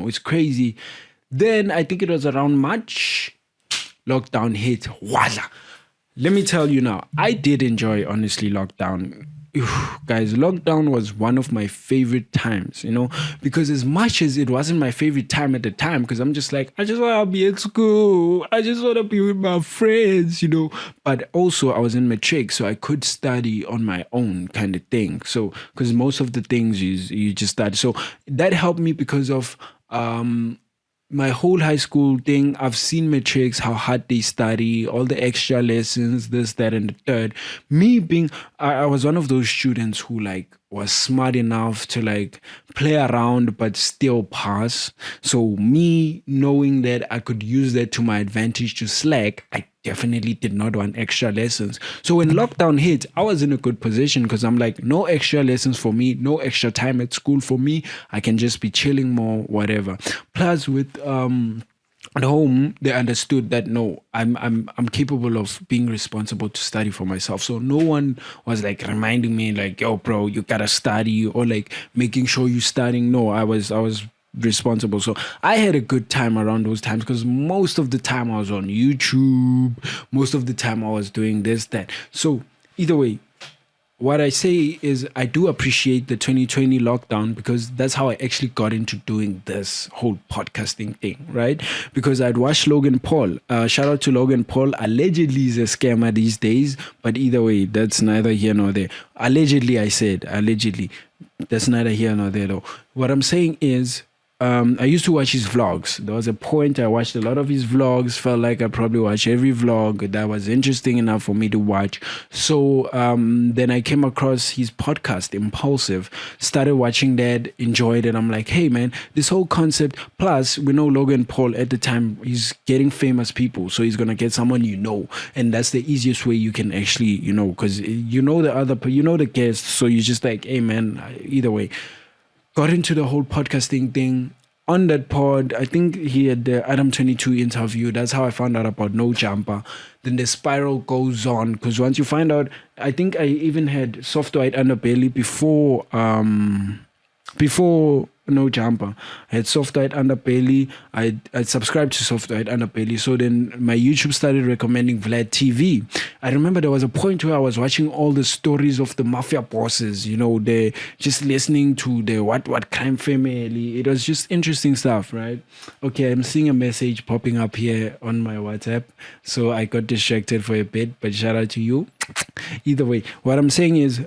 it's crazy. Then I think it was around March, lockdown hit. Voila. Let me tell you now, I did enjoy, honestly, lockdown. Guys, lockdown was one of my favorite times, because as much as it wasn't my favorite time at the time, because I'm just like, I just want to be at school. I just want to be with my friends, But also, I was in matric, so I could study on my own kind of thing. So, because most of the things you just study. So that helped me because of my whole high school thing. I've seen matrics, how hard they study, all the extra lessons, this, that, and the third. Me being, I was one of those students who was smart enough to play around but still pass. So me knowing that I could use that to my advantage to slack, I definitely did not want extra lessons. So when lockdown hit, I was in a good position because I'm like, no extra lessons for me, no extra time at school for me. I can just be chilling more, whatever. Plus with at home, they understood that no, I'm capable of being responsible to study for myself. So no one was reminding me yo, bro, you gotta study, or making sure you're studying. No, I was responsible. So I had a good time around those times because most of the time I was on YouTube. Most of the time I was doing this, that. So either way, what I say is I do appreciate the 2020 lockdown because that's how I actually got into doing this whole podcasting thing, right? Because I'd watched Logan Paul. Shout out to Logan Paul. Allegedly he's a scammer these days, but either way, that's neither here nor there. Allegedly, I said, allegedly. That's neither here nor there though. What I'm saying is, I used to watch his vlogs. There was a point I watched a lot of his vlogs, felt like I probably watched every vlog that was interesting enough for me to watch. So then I came across his podcast, Impulsive, started watching that, enjoyed it. I'm like, hey man, this whole concept, plus we know Logan Paul at the time, he's getting famous people. So he's going to get someone and that's the easiest way you can actually, because the guests. So you're just like, hey man, either way. Got into the whole podcasting thing. On that pod, I think he had the Adam 22 interview. That's how I found out about No Jumper. Then the spiral goes on because once you find out, I think I even had Soft White Underbelly before No Jumper. I had Soft White Underbelly. I subscribed to Soft White Underbelly. So then my YouTube started recommending Vlad TV. I remember there was a point where I was watching all the stories of the mafia bosses, they just listening to the what crime family. It was just interesting stuff, right? Okay, I'm seeing a message popping up here on my WhatsApp. So I got distracted for a bit, but shout out to you. Either way, what I'm saying is,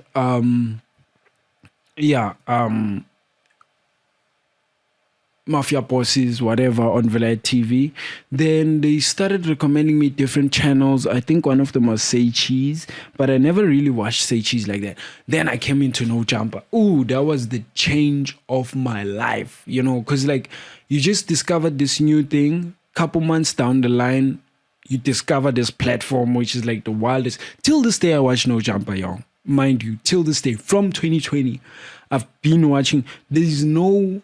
mafia bosses, whatever, on Vlad TV. Then they started recommending me different channels. I think one of them was Say Cheese, but I never really watched Say Cheese like that. Then I came into No Jumper. Ooh, that was the change of my life, because you just discovered this new thing. Couple months down the line, you discover this platform, which is the wildest. Till this day, I watch No Jumper, y'all. Mind you, till this day, from 2020, I've been watching. There's no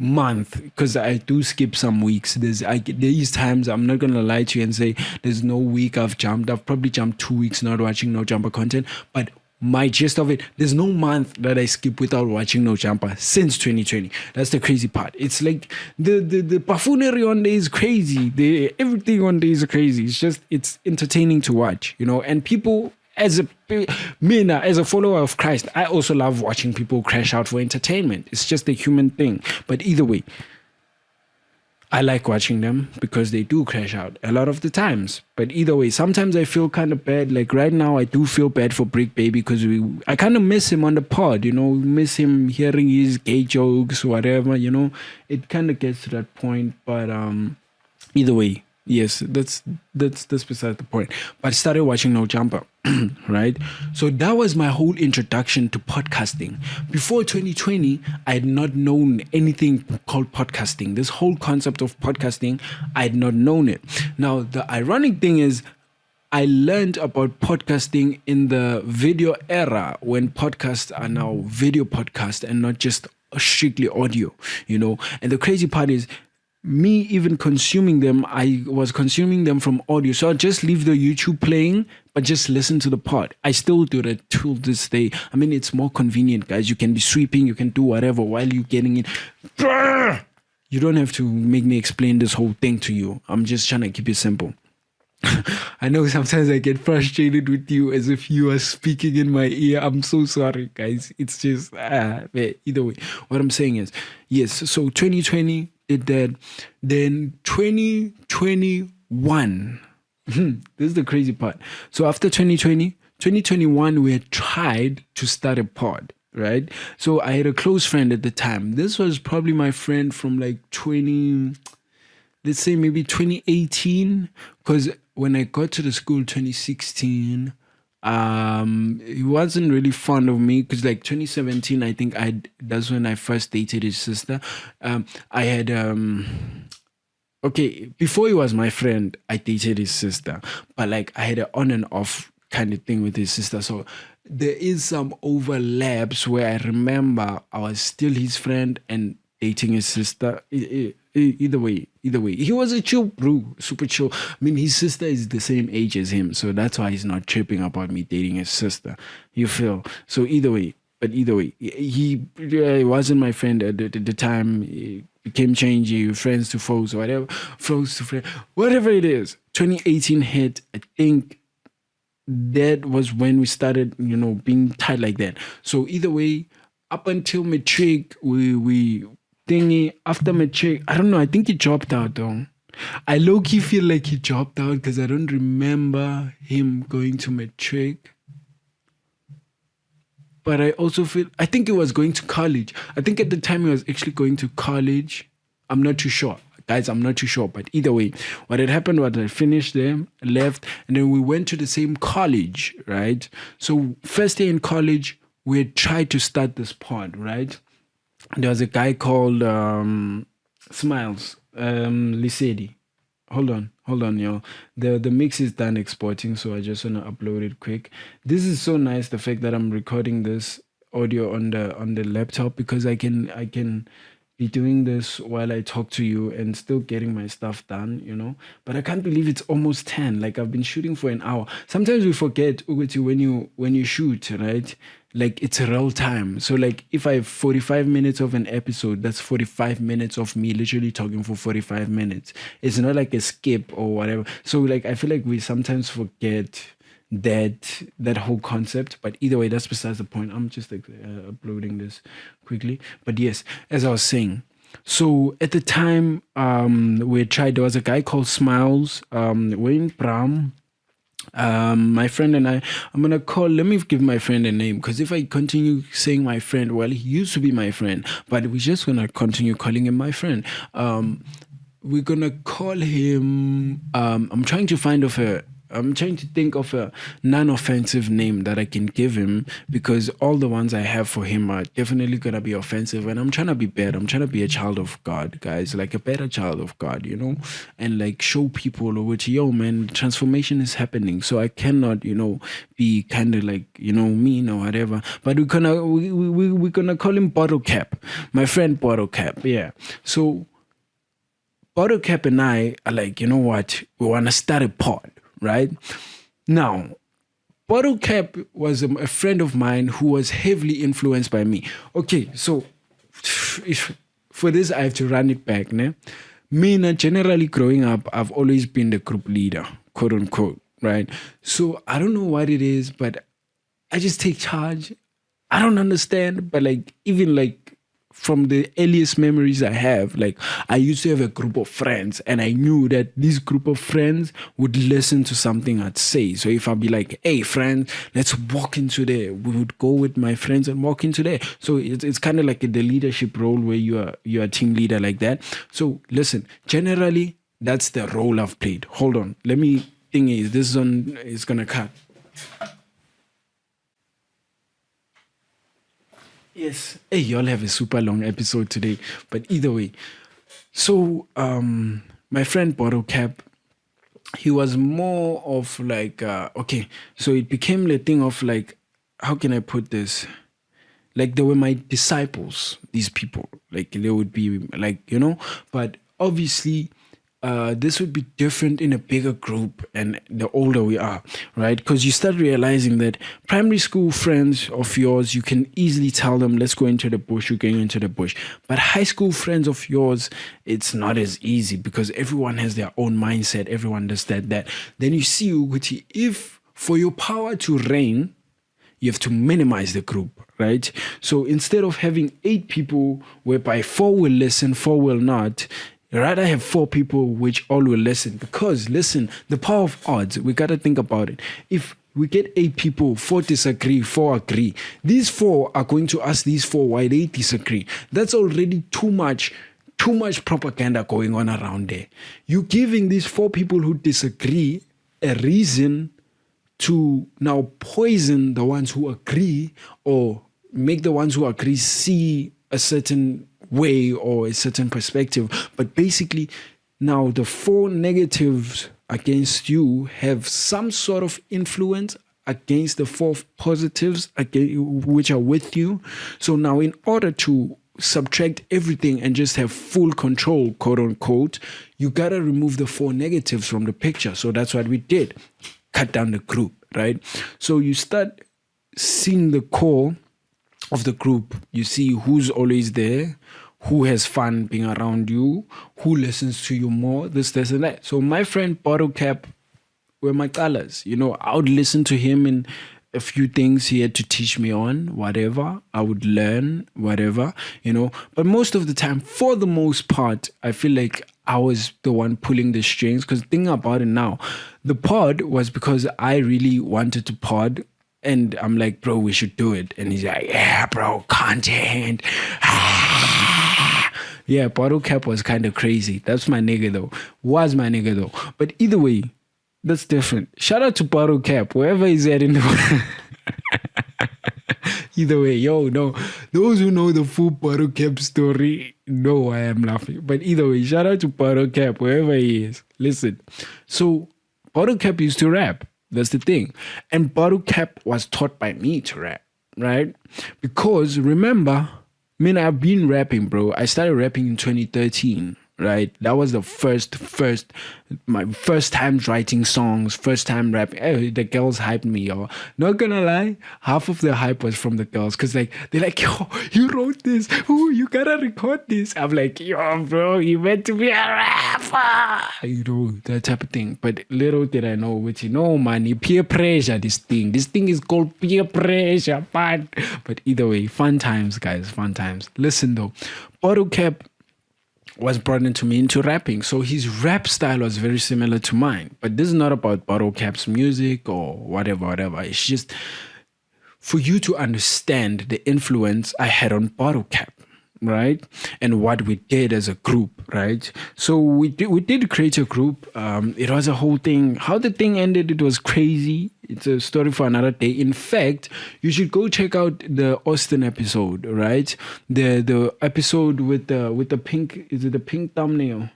month, because I do skip some weeks. These times, I'm not gonna lie to you and say there's no week I've jumped. I've probably jumped 2 weeks not watching No Jumper content, but my gist of it, there's no month that I skip without watching No Jumper since 2020. That's the crazy part. It's like the buffoonery on there is crazy. Everything on there is crazy. It's entertaining to watch, and people. As a follower of Christ, I also love watching people crash out for entertainment. It's just a human thing. But either way, I like watching them because they do crash out a lot of the times. But either way, sometimes I feel kind of bad. Like right now, I do feel bad for Brick Baby because I kind of miss him on the pod, miss him hearing his gay jokes, whatever, It kind of gets to that point. But either way, yes, that's beside the point. But I started watching No Jumper, right? So that was my whole introduction to podcasting. Before 2020, I had not known anything called podcasting. This whole concept of podcasting, I had not known it. Now, the ironic thing is, I learned about podcasting in the video era when podcasts are now video podcasts and not just strictly audio, And the crazy part is, me even consuming them, I was consuming them from audio. So I'll just leave the YouTube playing, but just listen to the pod. I still do that till this day. I mean, it's more convenient, guys. You can be sweeping, you can do whatever while you're getting it. You don't have to make me explain this whole thing to you. I'm just trying to keep it simple. I know sometimes I get frustrated with you as if you are speaking in my ear. I'm so sorry, guys. It's just, either way. What I'm saying is, yes, so 2020 did that. Then 2021, this is the crazy part. So after 2020, 2021, we had tried to start a pod, right? So I had a close friend at the time. This was probably my friend from like 20, let's say maybe 2018, because when I got to the school 2016, he wasn't really fond of me because like 2017, I think that's when I first dated his sister. I had okay, before he was my friend, I dated his sister, but like I had an on and off kind of thing with his sister. So there is some overlaps where I remember I was still his friend and dating his sister. Either way, he was a chill bro, super chill. I mean, his sister is the same age as him, so that's why he's not tripping about me dating his sister. You feel? So either way, he wasn't my friend at the time. He became changing, friends to foes, or whatever, foes to friends, whatever it is. 2018 hit. I think that was when we started, being tight like that. So either way, up until matric, we thingy after matric. I don't know. I think he dropped out though. I low key feel like he dropped out because I don't remember him going to matric. But I also feel I think he was going to college. I think at the time he was actually going to college. I'm not too sure. Guys, I'm not too sure. But either way, what had happened was I finished there, left, and then we went to the same college, right? So first day in college, we had tried to start this pod, right? There was a guy called Smiles, Lisedi. Hold on, y'all. The mix is done exporting, so I just wanna upload it quick. This is so nice, the fact that I'm recording this audio on the laptop because I can be doing this while I talk to you and still getting my stuff done. But I can't believe it's almost 10. Like I've been shooting for an hour. Sometimes we forget, Uguti, when you shoot, right? Like it's real time. So like if I have 45 minutes of an episode, that's 45 minutes of me literally talking for 45 minutes. It's not like a skip or whatever. So like I feel like we sometimes forget that whole concept, but either way, that's besides the point. I'm just like uploading this quickly. But yes, as I was saying, so at the time we tried, there was a guy called Smiles, Wayne Bram, my friend and I'm gonna let me give my friend a name, because if I continue saying my friend, well, he used to be my friend, but we're just gonna continue calling him my friend. We're gonna call him I'm trying to think of a non-offensive name that I can give him, because all the ones I have for him are definitely gonna be offensive, and I'm trying to be better. I'm trying to be a child of God, guys, like a better child of God, and like show people which, yo, man, transformation is happening. So I cannot, be kind of like, mean or whatever. But we're gonna call him Bottle Cap, my friend Bottle Cap. Yeah. So Bottle Cap and I are like, you know what? We want to start a pod, right? Now, Bottle Cap was a friend of mine who was heavily influenced by me. Okay, so for this, I have to run it back. Ne? Me, generally growing up, I've always been the group leader, quote unquote, right? So I don't know what it is, but I just take charge. I don't understand, but like, even like, from the earliest memories I have, like I used to have a group of friends, and I knew that this group of friends would listen to something I'd say. So if I'd be like, hey friend, let's walk into there, we would go with my friends and walk into there. So it's kind of like the leadership role where you're a team leader like that. So listen, generally that's the role I've played. Hold on, let me this is gonna cut. Yes. Hey, y'all have a super long episode today. But either way. So my friend Bottle Cap, he was more of like okay, so it became the thing of like, how can I put this? Like they were my disciples, these people. Like they would be like, but obviously this would be different in a bigger group and the older we are, right? Because you start realizing that primary school friends of yours, you can easily tell them, let's go into the bush, you're going into the bush. But high school friends of yours, it's not as easy because everyone has their own mindset. Everyone does that. Then you see, Uguti, if for your power to reign, you have to minimize the group, right? So instead of having 8 people whereby 4 will listen, 4 will not, rather have 4 people which all will listen. Because listen, the power of odds, we got to think about it. If we get 8 people, 4 disagree, 4 agree, these 4 are going to ask these 4 why they disagree. That's already too much propaganda going on around there. You're giving these 4 people who disagree a reason to now poison the ones who agree, or make the ones who agree see a certain way or a certain perspective. But basically, now the 4 negatives against you have some sort of influence against the 4 positives which are with you. So now, in order to subtract everything and just have full control, quote unquote, you gotta remove the 4 negatives from the picture. So that's what we did. Cut down the group, right? So you start seeing the core of the group. You see who's always there, who has fun being around you, who listens to you more, this, and that. So my friend Bottle Cap were my colors. I would listen to him in a few things he had to teach me on, whatever. I would learn, whatever, But most of the time, for the most part, I feel like I was the one pulling the strings. Because thinking about it now, the pod was because I really wanted to pod. And I'm like, bro, we should do it. And he's like, yeah, bro, content. Yeah, Bottle Cap was kind of crazy. That's my nigga, though. Was my nigga, though. But either way, that's different. Shout out to Bottle Cap, wherever he's at in the world. Either way, no. Those who know the full Bottle Cap story know why I'm laughing. But either way, shout out to Bottle Cap, wherever he is. Listen, so Bottle Cap used to rap. That's the thing. And Bottle Cap was taught by me to rap, right? Because remember, I've been rapping, bro. I started rapping in 2013. Right, that was the my first time writing songs, first time rapping. Hey, the girls hyped me, yo. Not gonna lie, half of the hype was from the girls, cause they're like, yo, you wrote this, you gotta record this. I'm like, yo, bro, you meant to be a rapper, that type of thing. But little did I know, man, peer pressure. This thing is called peer pressure, man. But either way, fun times, guys, fun times. Listen though, Bottle Cap was brought into rapping. So his rap style was very similar to mine. But this is not about Bottle Cap's music or whatever. It's just for you to understand the influence I had on Bottle Cap, right? And what we did as a group, right? So we did create a group. It was a whole thing. How the thing ended, it was crazy. It's a story for another day. In fact, you should go check out the Austin episode, right? The episode with the pink, is it the pink thumbnail?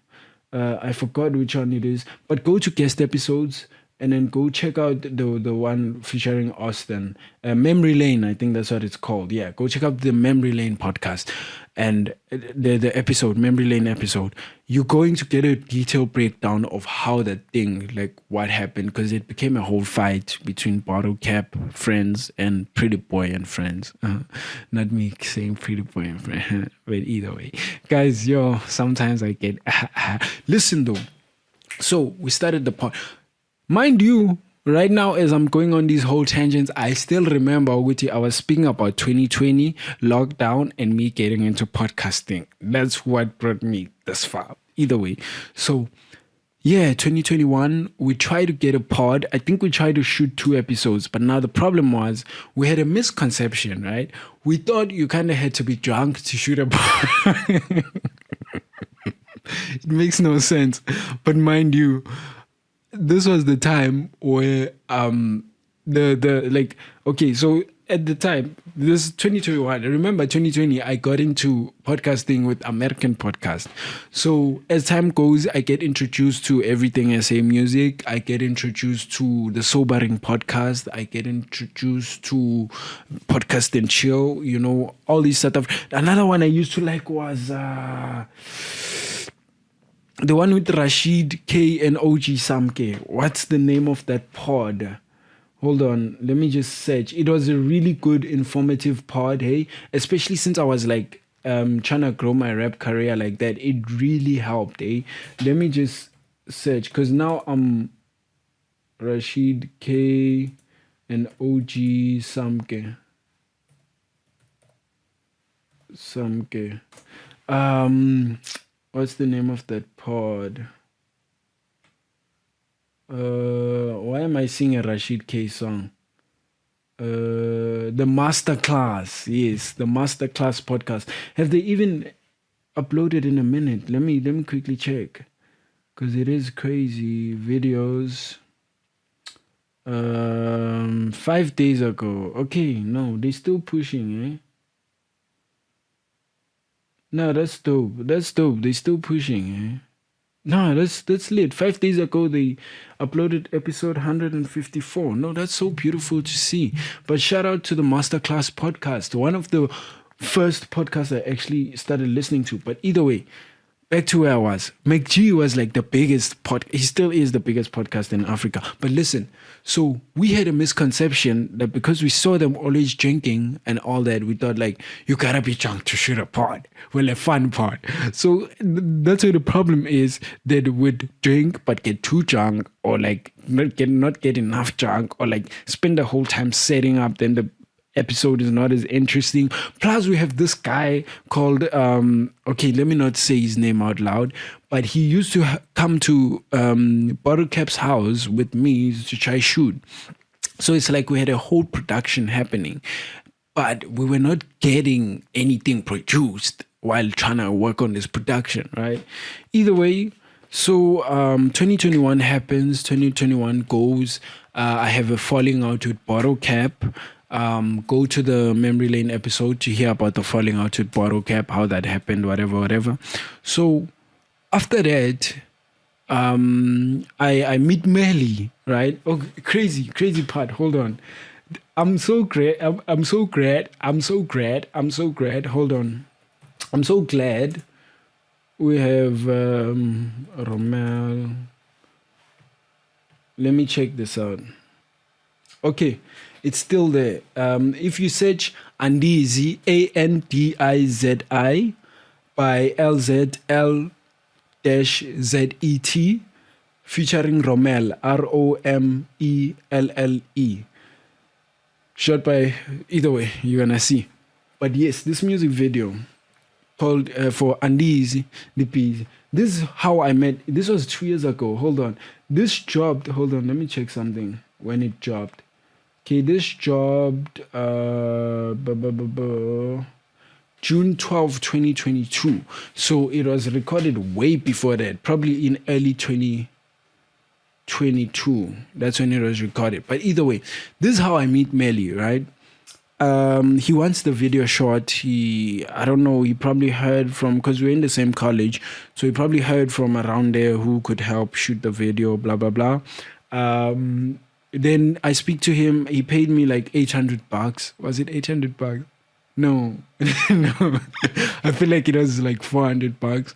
I forgot which one it is. But go to guest episodes and then go check out the one featuring Austin. Memory Lane, I think that's what it's called. Yeah, go check out the Memory Lane podcast. And the episode, Memory Lane episode, you're going to get a detailed breakdown of how that thing, like what happened, because it became a whole fight between Bottle Cap friends and Pretty Boy and friends. Not me saying Pretty Boy and friends, but either way. Guys, sometimes I get... Listen though, so we started the pod. Mind you, right now, as I'm going on these whole tangents, I still remember, I was speaking about 2020, lockdown, and me getting into podcasting. That's what brought me this far. Either way. So, yeah, 2021, we tried to get a pod. I think we tried to shoot 2 episodes, but now the problem was we had a misconception, right? We thought you kind of had to be drunk to shoot a pod. It makes no sense. But mind you, this was the time where so at the time, this is 2021. I remember 2020, I got into podcasting with American Podcast. So as time goes, I get introduced to Everything SA Music. I get introduced to the Sobering Podcast. I get introduced to Podcast and Chill, all these sort of... Another one I used to like was... the one with Rashid K and OG Samke. What's the name of that pod? Hold on, let me just search. It was a really good, informative pod, hey? Especially since I was like trying to grow my rap career like that. It really helped, eh? Let me just search, because now I'm Rashid K and OG Samke. Samke. What's the name of that pod? Why am I singing a Rashid K song? The Masterclass. Yes, the Masterclass podcast. Have they even uploaded in a minute? Let me quickly check, because it is crazy. Videos. 5 days ago. Okay, no, they're still pushing, eh? No, that's dope. That's dope. They're still pushing, eh? No, that's lit. 5 days ago they uploaded episode 154. No, that's so beautiful to see. But shout out to the Masterclass podcast, one of the first podcasts I actually started listening to. But either way, back to where I was. McG was like the biggest he still is the biggest podcast in Africa. But listen, so we had a misconception that because we saw them always drinking and all that, we thought like, you gotta be drunk to shoot a pod. Well, a fun pod. So that's where the problem is, that would drink but get too drunk, or like not get enough drunk, or like spend the whole time setting up, then the episode is not as interesting. Plus we have this guy called okay, let me not say his name out loud, but he used to come to Bottle Cap's house with me to try shoot. So it's like we had a whole production happening, but we were not getting anything produced while trying to work on this production, right? Either way, so 2021 happens, 2021 goes. I have a falling out with Bottle Cap. Go to the Memory Lane episode to hear about the falling out with Bottle Cap, how that happened, whatever. So after that, I meet Melly, right? Oh, crazy part. Hold on. I'm so glad. Hold on. I'm so glad we have Romel. Let me check this out. Okay, it's still there. If you search Andizi, Andizi, by LZL-ZET, featuring Romel, Romelle. Shot by, either way, you're gonna see. But yes, this music video called for Andizi, DP. This is how I met. This was 2 years ago. Hold on. This dropped. Hold on. Let me check something when it dropped. Okay, this dropped June 12, 2022. So it was recorded way before that, probably in early 2022. That's when it was recorded. But either way, this is how I meet Melly, right? He wants the video shot. I don't know, he probably heard from, because we're in the same college, so he probably heard from around there who could help shoot the video, blah, blah, blah. Then I speak to him. He paid me like $800. Was it $800? No, no. I feel like it was like $400.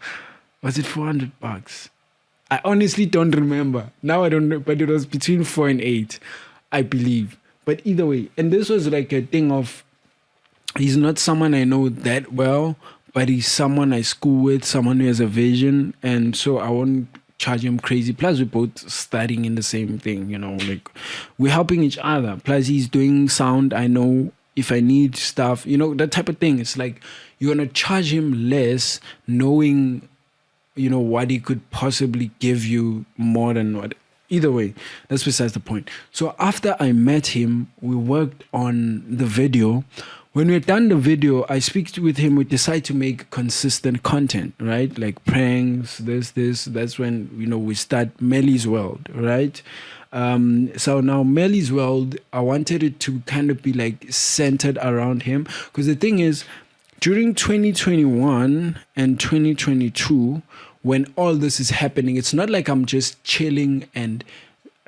Was it $400? I honestly don't remember. Now I don't know, but it was between 4 and 8, I believe. But either way, and this was like a thing of, he's not someone I know that well, but he's someone I school with, someone who has a vision, and so I won't charge him crazy. Plus we're both studying in the same thing, like we're helping each other. Plus he's doing sound. I know if I need stuff, that type of thing. It's like you're gonna charge him less, knowing what he could possibly give you more than what. Either way, that's besides the point. So after I met him, we worked on the video. When we're done the video, I speak with him. We decide to make consistent content, right? Like pranks, this. That's when, we start Melly's World, right? So now Melly's World, I wanted it to kind of be like centered around him. Because the thing is, during 2021 and 2022, when all this is happening, it's not like I'm just chilling and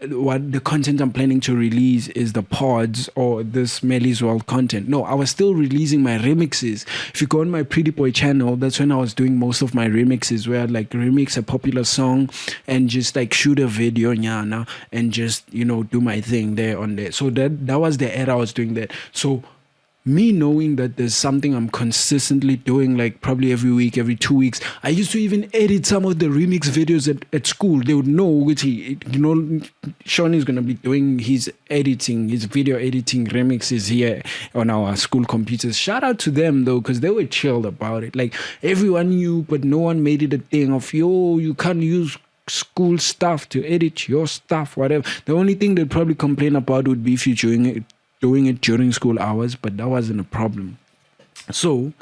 what the content I'm planning to release is the pods or this Melly's World content. No, I was still releasing my remixes. If you go on my Pretty Boy channel, that's when I was doing most of my remixes, where I'd like remix a popular song and just like shoot a video, nyana, and just, you know, do my thing there on there. So that was the era I was doing that. So me knowing that there's something I'm consistently doing, like probably every week, every 2 weeks, I used to even edit some of the remix videos at school. They would know which Sean is going to be doing his editing, his video editing remixes here on our school computers. Shout out to them though, because they were chilled about it. Like everyone knew, but no one made it a thing of, yo, you can't use school stuff to edit your stuff, whatever. The only thing they'd probably complain about would be if you're doing it during school hours, but that wasn't a problem. So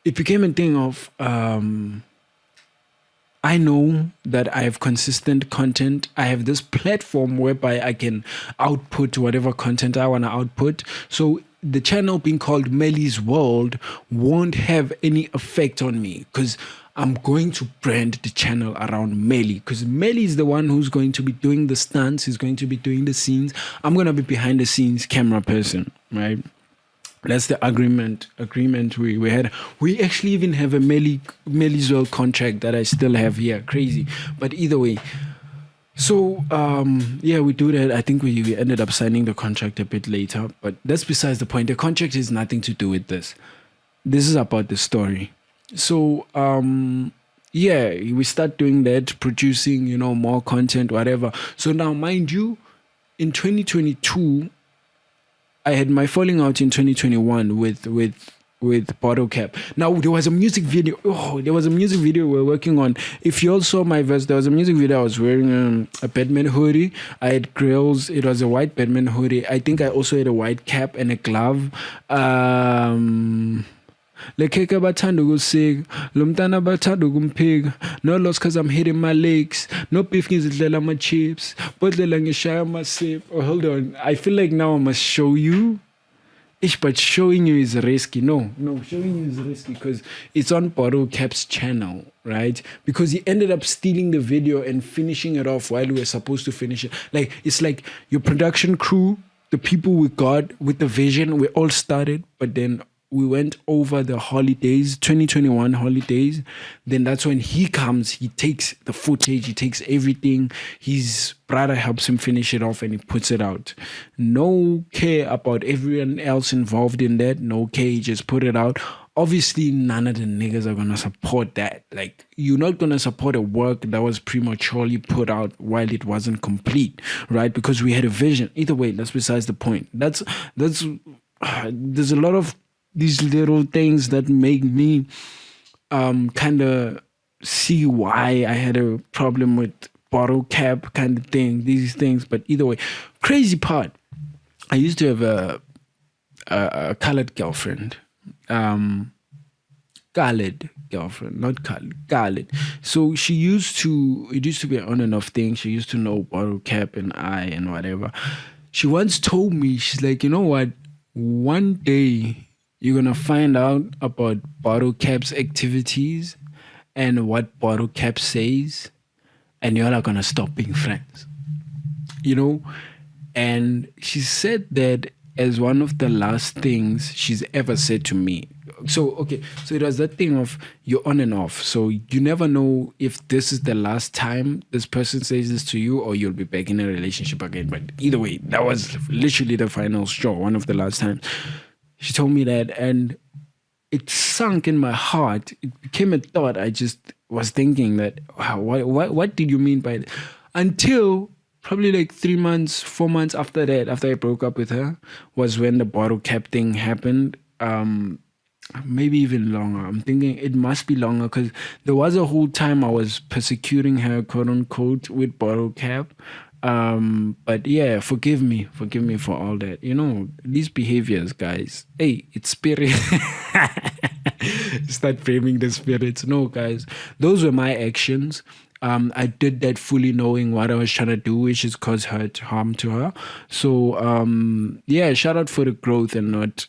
it became a thing of I know that I have consistent content. I have this platform whereby I can output whatever content I want to output. So the channel being called Melly's World won't have any effect on me, because I'm going to brand the channel around Melly, because Melly is the one who's going to be doing the stunts, he's going to be doing the scenes. I'm going to be behind the scenes camera person, right? That's the agreement we had. We actually even have a Melly's World contract that I still have here. Crazy. But either way, so yeah, we do that. I think we ended up signing the contract a bit later, but that's besides the point. The contract has nothing to do with this. This is about the story. So yeah, we start doing that, producing, you know, more content, whatever. So now, mind you, in 2022, I had my falling out in 2021 with Bottle Cap. Now there was a music video. There was a music video we were working on. If you all saw my verse, there was a music video. I was wearing a Batman hoodie. I had grills. It was a white Batman hoodie. I think I also had a white cap and a glove. Lekheka bathanda ukusika, lo mntana bathanda ukumphika. No loss cause I'm hitting my legs. No beef ngizidlela ama chips. Bodlela ngishaya ama sip. Oh, hold on. I feel like now I must show you. But showing you is risky. No, showing you is risky because it's on Bottle Cap's channel, right? Because he ended up stealing the video and finishing it off while we were supposed to finish it. Like, it's like your production crew, the people we got with the vision, we all started, but then we went over the holidays, 2021 holidays. Then that's when he comes, he takes the footage, he takes everything. His brother helps him finish it off and he puts it out. No care about everyone else involved in that. No care, he just put it out. Obviously, none of the niggas are gonna support that. Like, you're not gonna support a work that was prematurely put out while it wasn't complete, right? Because we had a vision. Either way, that's besides the point. There's a lot of these little things that make me kind of see why I had a problem with Bottle Cap kind of thing, these things. But either way, crazy part, I used to have a colored girlfriend. Khaled girlfriend, not Khaled. So it used to be an on and off thing. She used to know Bottle Cap and I and whatever. She once told me, she's like, you know what, one day you're gonna find out about Bottle Cap's activities and what Bottle Cap says, and you're not gonna stop being friends. You know? And she said that as one of the last things she's ever said to me. So, okay, so it was that thing of you're on and off. So you never know if this is the last time this person says this to you or you'll be back in a relationship again. But either way, that was literally the final straw, one of the last times. She told me that, and it sunk in my heart. It became a thought. I just was thinking that, wow, what did you mean by that? Until probably like 3 months, 4 months after that, after I broke up with her, was when the Bottle Cap thing happened. Maybe even longer. I'm thinking it must be longer because there was a whole time I was persecuting her, quote unquote, with Bottle Cap. But yeah, forgive me for all that. You know, these behaviors, guys. Hey, it's spirit. Start framing the spirits. No, guys, those were my actions. I did that fully knowing what I was trying to do, which is cause harm to her. So yeah, shout out for the growth and not,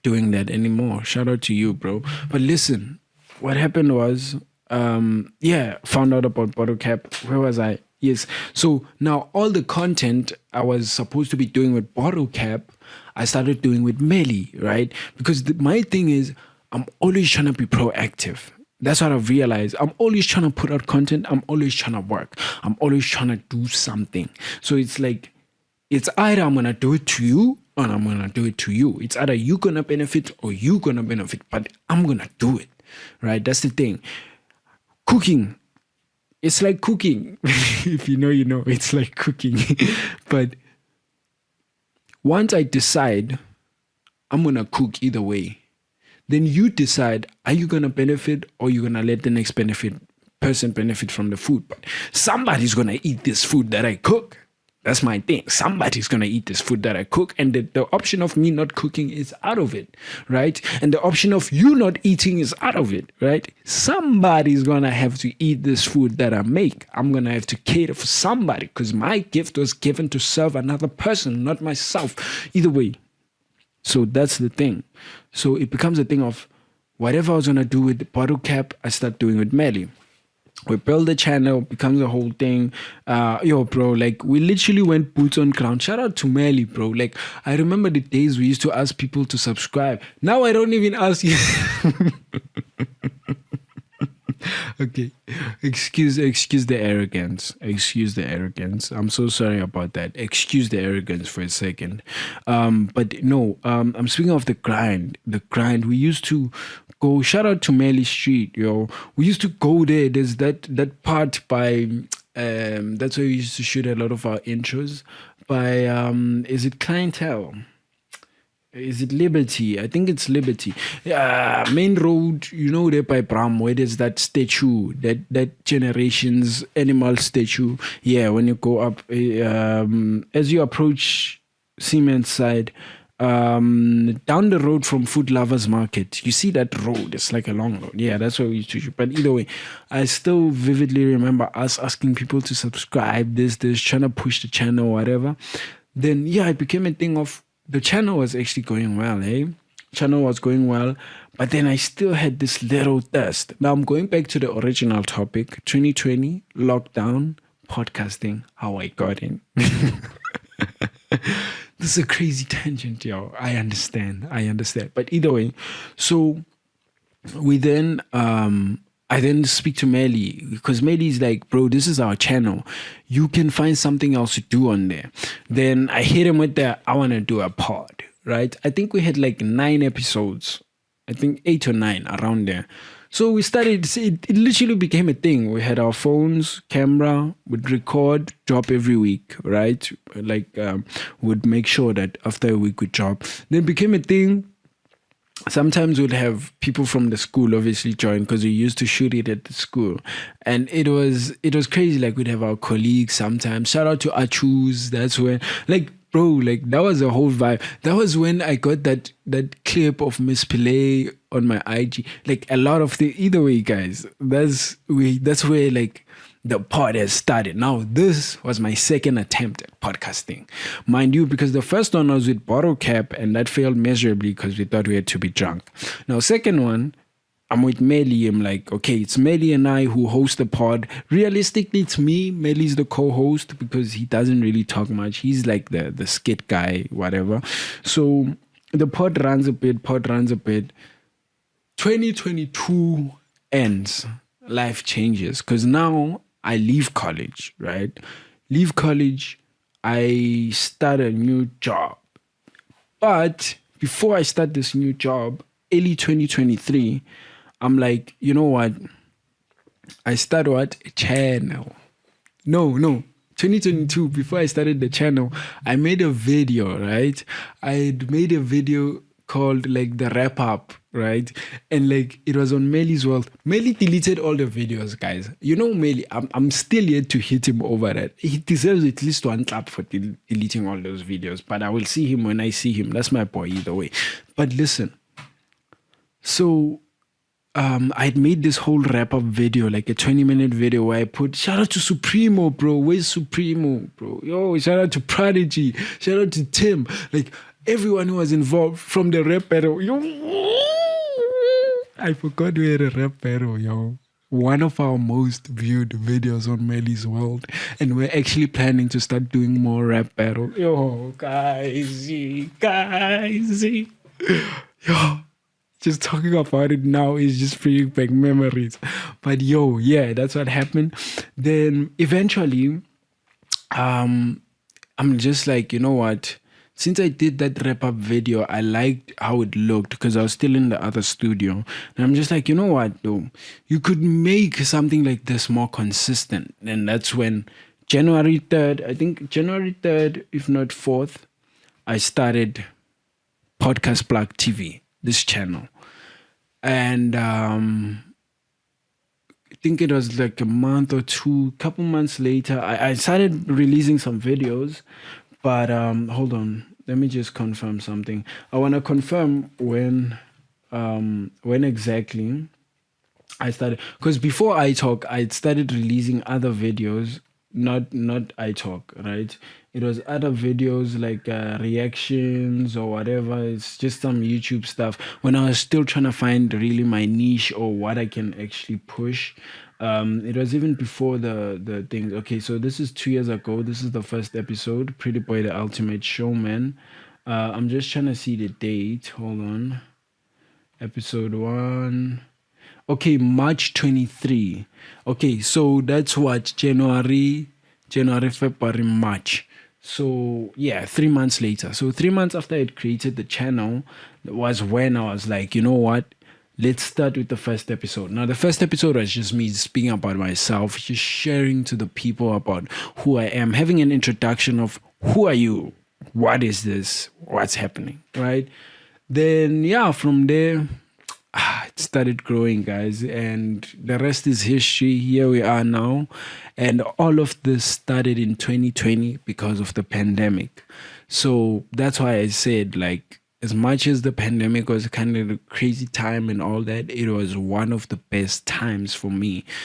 doing that anymore. Shout out to you, bro. But listen, what happened was, found out about Bottle Cap. Where was I? Yes. So now all the content I was supposed to be doing with Bottle Cap, I started doing with Melly, right? Because my thing is, I'm always trying to be proactive. That's what I've realized. I'm always trying to put out content. I'm always trying to work. I'm always trying to do something. So it's like, it's either I'm going to do it to you or I'm going to do it to you. It's either you going to benefit or you going to benefit, but I'm going to do it, right? That's the thing. Cooking, it's like cooking. If you know, you know, it's like cooking. But once I decide I'm going to cook either way, then you decide, are you going to benefit or you going to let the next person benefit from the food? But somebody's going to eat this food that I cook. That's my thing. Somebody's going to eat this food that I cook. And the option of me not cooking is out of it, right? And the option of you not eating is out of it, right? Somebody's going to have to eat this food that I make. I'm going to have to cater for somebody because my gift was given to serve another person, not myself. Either way. So that's the thing. So it becomes a thing of whatever I was going to do with the Bottle Cap, I start doing with Melly. We build the channel, becomes a whole thing. Yo, bro, like we literally went boots on ground. Shout out to Melly, bro. Like I remember the days we used to ask people to subscribe. Now I don't even ask you. Okay, excuse the arrogance. Excuse the arrogance. I'm so sorry about that. Excuse the arrogance for a second. But no, I'm speaking of the grind. The grind. We used to go. Shout out to Melly Street, yo. We used to go there. There's that part by. That's where we used to shoot a lot of our intros. By is it Clientele? Is it Liberty? I think it's Liberty. Main road, you know, there by Bram, where there's that statue, that generation's animal statue. Yeah, when you go up, as you approach Siemens side, down the road from Food Lovers Market, you see that road. It's like a long road. Yeah, that's where we used to shoot. But either way, I still vividly remember us asking people to subscribe, this, trying to push the channel, whatever. Then, yeah, it became a thing of, the channel was actually going well, Channel was going well, but then I still had this little thirst. Now I'm going back to the original topic, 2020, lockdown, podcasting, how I got in. This is a crazy tangent, yo. I understand. But either way, so we then I then speak to Melly because Melly is like, bro, this is our channel. You can find something else to do on there. Then I hit him with the, I want to do a pod, right? I think we had like 9 episodes. I think 8 or 9 around there. So we started, it literally became a thing. We had our phones, camera, would record, drop every week, right? Like, would make sure that after a week we drop. Then it became a thing. Sometimes we'd have people from the school obviously join because we used to shoot it at the school, and it was crazy. Like we'd have our colleagues sometimes. Shout out to Achus. That's when, like, bro, like that was a whole vibe. That was when I got that clip of Miss Pillay on my IG. Like a lot of the, either way, guys. That's where like the pod has started. Now, this was my second attempt at podcasting. Mind you, because the first one was with Bottle Cap and that failed miserably because we thought we had to be drunk. Now, second one, I'm with Melly. I'm like, okay, it's Melly and I who host the pod. Realistically, it's me. Melly's the co-host because he doesn't really talk much. He's like the skit guy, whatever. So the pod runs a bit. 2022 ends. Life changes because now I leave college, right? Leave college, I start a new job. But before I start this new job, early 2023, I'm like, you know what? I start what? A channel. No. 2022, before I started the channel, I made a video, right? I made a video called like the wrap up, right? And like it was on Melly's World. Melly deleted all the videos, guys. You know Melly, I'm still yet to hit him over that. He deserves at least one clap for deleting all those videos, but I will see him when I see him. That's my boy either way. But listen, so I'd made this whole wrap-up video, like a 20-minute video where I put, shout out to Supremo, bro. Where's Supremo, bro? Yo, shout out to Prodigy. Shout out to Tim. Like, everyone who was involved from the rap battle. Yo, I forgot we had a rap battle, yo. one of our most viewed videos on Melly's World, and we're actually planning to start doing more rap battles. Yo, guys, guys, yo, just talking about it now is just bringing back memories. But yo, yeah, that's what happened. Then eventually, I'm just like, you know what? Since I did that wrap up video, I liked how it looked because I was still in the other studio. And I'm just like, you know what, though? You could make something like this more consistent. And that's when January 3rd, I think January 3rd, if not 4th, I started Podcast Plug TV, this channel. And I think it was like a month or two, couple months later, I started releasing some videos. But hold on, let me just confirm something. I want to confirm when exactly I started, because before iTalk, I started releasing other videos, not iTalk, right? It was other videos like reactions or whatever. It's just some YouTube stuff. When I was still trying to find really my niche or what I can actually push. It was even before the thing. Okay, so this is 2 years ago. This is the first episode, Pretty Boy the Ultimate Showman. I'm just trying to see the date. Hold on. Episode 1. Okay, March 23. Okay, so that's what January, February, March. So yeah, 3 months later. So 3 months after I had created the channel was when I was like, you know what? Let's start with the first episode. Now, the first episode was just me speaking about myself, just sharing to the people about who I am, having an introduction of who are you? What is this? What's happening? Right? Then yeah, from there it started growing, guys, and the rest is history. Here we are now, and all of this started in 2020 because of the pandemic. So that's why I said, like, as much as the pandemic was kind of a crazy time and all that, it was one of the best times for me